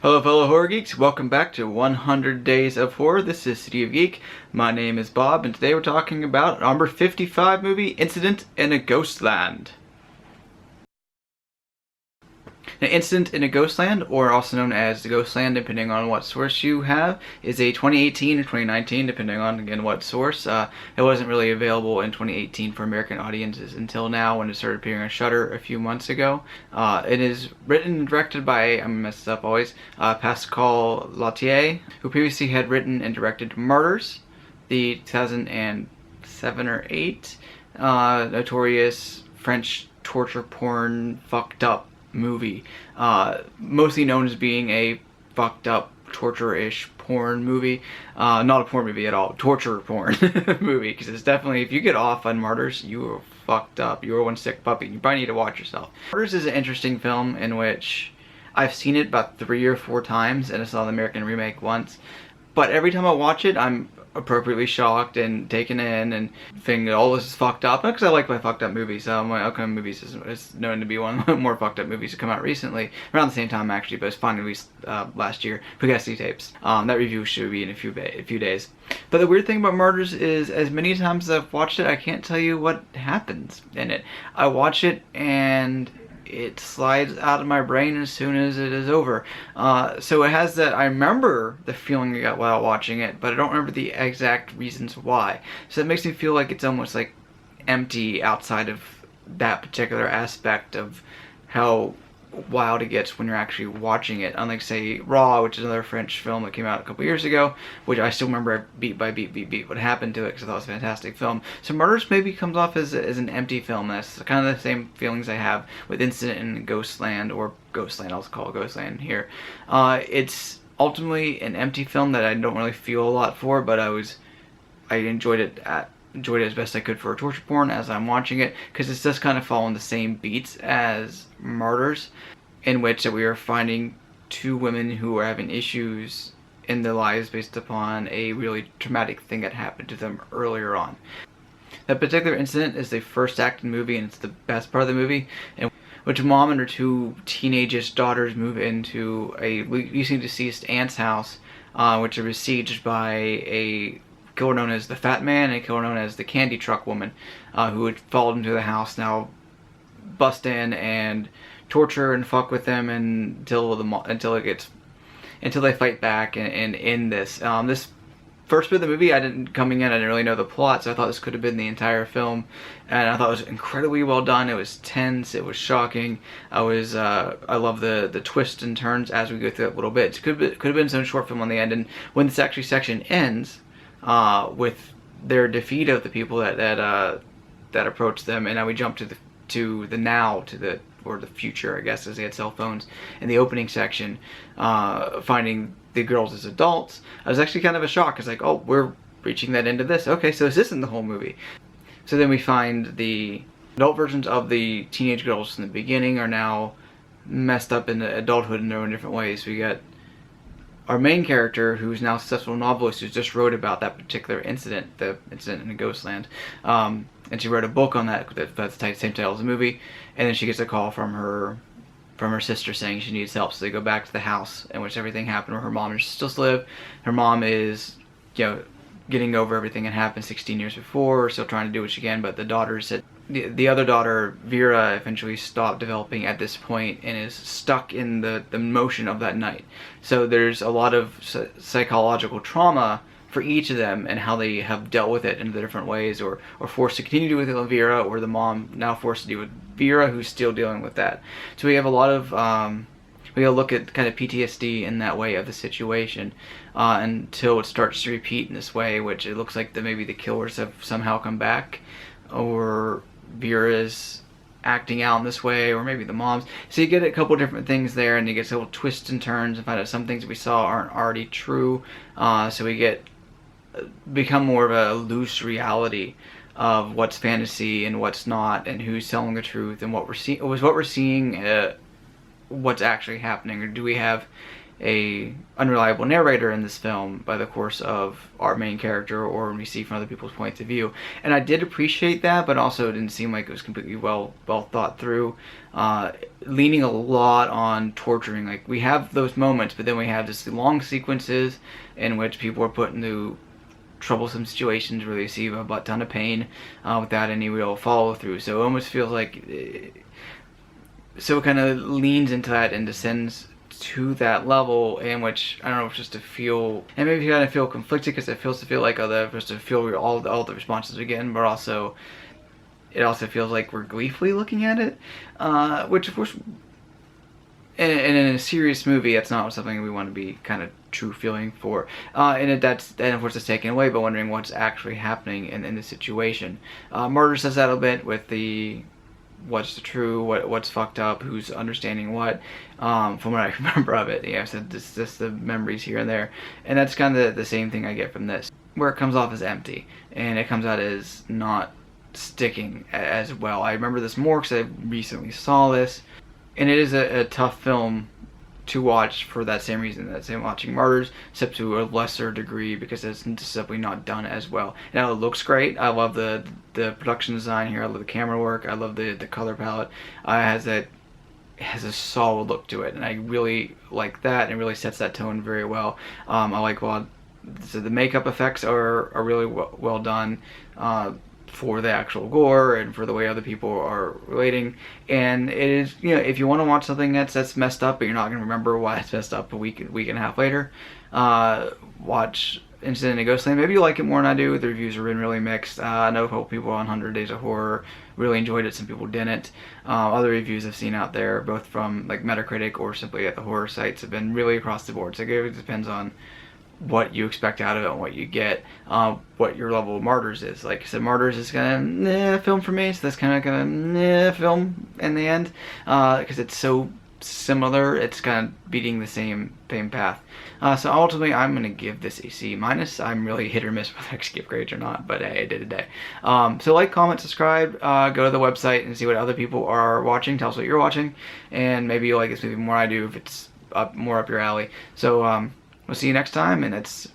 Hello fellow horror geeks, welcome back to 100 Days of Horror. This is City of Geek. My name is Bob, and today we're talking about number 55 movie, Incident in a Ghostland. An Incident in a Ghostland, or also known as the Ghostland, depending on what source you have, is a 2018 or 2019, depending on, again, what source. It wasn't really available in 2018 for American audiences until now, when it started appearing on Shudder a few months ago. It is written and directed by, I'm gonna mess this up always, Pascal Lautier, who previously had written and directed Martyrs, the 2007 or 8 notorious French torture porn fucked up movie, mostly known as being a fucked up torture-ish porn movie. Not a porn movie at all, torture porn movie, because it's definitely, if you get off on Martyrs, you are fucked up. You are one sick puppy. You probably need to watch yourself. Martyrs is an interesting film in which I've seen it about 3 or 4 times, and I saw the American remake once. But every time I watch it, I'm appropriately shocked and taken in and thinking, oh, this is fucked up. Not because I like my fucked up movies. My upcoming movies is known to be one of the more fucked up movies to come out recently. Around the same time, actually, but it's finally released last year. Pugasti Tapes. That review should be in a few days. But the weird thing about Martyrs is, as many times as I've watched it, I can't tell you what happens in it. I watch it and it slides out of my brain as soon as it is over. So it has that, I remember the feeling I got while watching it, but I don't remember the exact reasons why. So that makes me feel like it's almost like empty outside of that particular aspect of how wild it gets when you're actually watching it. Unlike, say, Raw, which is another French film that came out a couple years ago, which I still remember beat by beat what happened to it, because I thought it was a fantastic film. So Martyrs maybe comes off as an empty film. That's kind of the same feelings I have with Incident in Ghostland, or Ghostland, I'll call it Ghostland here. It's ultimately an empty film that I don't really feel a lot for, but I enjoyed it as best I could for a torture porn as I'm watching it, because it's just kind of following the same beats as Martyrs, in which we are finding 2 women who are having issues in their lives based upon a really traumatic thing that happened to them earlier on. That particular incident is the first act in the movie, and it's the best part of the movie, in which a mom and her 2 teenage daughters move into a recently deceased aunt's house, which is besieged by a killer known as the Fat Man and a killer known as the Candy Truck Woman, who had followed into the house, now bust in and torture and fuck with them until they fight back and end this. This first bit of the movie, I didn't really know the plot, so I thought this could have been the entire film, and I thought it was incredibly well done. It was tense, it was shocking. I love the twists and turns as we go through it a little bit. It could have been some short film on the end, and when this actually section ends, with their defeat of the people that approached them, and now we jump to the future, I guess, as they had cell phones in the opening section, finding the girls as adults. I was actually kind of a shock. It's like, oh, we're reaching that end of this. Okay, so this isn't the whole movie. So then we find the adult versions of the teenage girls in the beginning are now messed up in adulthood in their own different ways. We got our main character, who's now a successful novelist, who just wrote about that particular incident, the incident in the Ghostland, and she wrote a book on that's the same title as the movie. And then she gets a call from her sister saying she needs help. So they go back to the house in which everything happened, where her mom and still live. Her mom is, getting over everything that happened 16 years before, still trying to do what she can. But the daughter said, the other daughter, Vera, eventually stopped developing at this point and is stuck in the motion of that night. So there's a lot of psychological trauma for each of them, and how they have dealt with it in the different ways, or forced to continue to deal with it with Vera, or the mom now forced to deal with Vera, who's still dealing with that. So we have a lot of, we gotta look at kind of PTSD in that way of the situation, until it starts to repeat in this way, which it looks like maybe the killers have somehow come back, or Vera's acting out in this way, or maybe the moms. So you get a couple different things there, and you get little twists and turns, and find out some things we saw aren't already true. So we become more of a loose reality of what's fantasy and what's not, and who's telling the truth, and what we're seeing, what's actually happening, or do we have a unreliable narrator in this film by the course of our main character, or when we see from other people's points of view. And I did appreciate that, but also it didn't seem like it was completely well thought through, leaning a lot on torturing. Like, we have those moments, but then we have this long sequences in which people are put into troublesome situations where they see a butt ton of pain without any real follow through. So it almost feels like it kind of leans into that and descends to that level, in which, I don't know, it's just to feel, and maybe you kind of feel conflicted, because it feels to feel like they're supposed to feel all the responses again, but also it also feels like we're gleefully looking at it, which of course, in a serious movie, that's not something we want to be kind of true feeling for, and of course it's taken away by wondering what's actually happening in the situation. Martyrs says that a bit with the what's the true, what's fucked up, who's understanding what, from what I remember of it. Yeah, so just the memories here and there, and that's kind of the same thing I get from this, where it comes off as empty, and it comes out as not sticking as well. I remember this more because I recently saw this, and it is a tough film to watch for that same reason that I'm watching Martyrs, except to a lesser degree, because it's simply not done as well. Now, it looks great. I love the production design here. I love the camera work. I love the color palette. It has a solid look to it, and I really like that, and it really sets that tone very well. I like so the makeup effects are really well done, for the actual gore and for the way other people are relating. And it is, if you want to watch something that's messed up, but you're not going to remember why it's messed up a week and a half later, watch Incident in Ghostland. Maybe you like it more than I do. The reviews have been really mixed. I know a couple people on 100 Days of Horror really enjoyed it. Some people didn't. Other reviews I've seen out there, both from like Metacritic or simply at the horror sites, have been really across the board. So it depends on what you expect out of it and what you get, what your level of Martyrs is. Like I said, Martyrs is kind of film for me, so that's kind of film in the end, because it's so similar. It's kind of beating the same path. So ultimately, I'm going to give this a C-. I'm really hit or miss whether I skip grades or not, but hey, I did a day. So like, comment, subscribe, go to the website and see what other people are watching. Tell us what you're watching, and maybe you'll like this movie more than I do if it's more up your alley. So we'll see you next time, and it's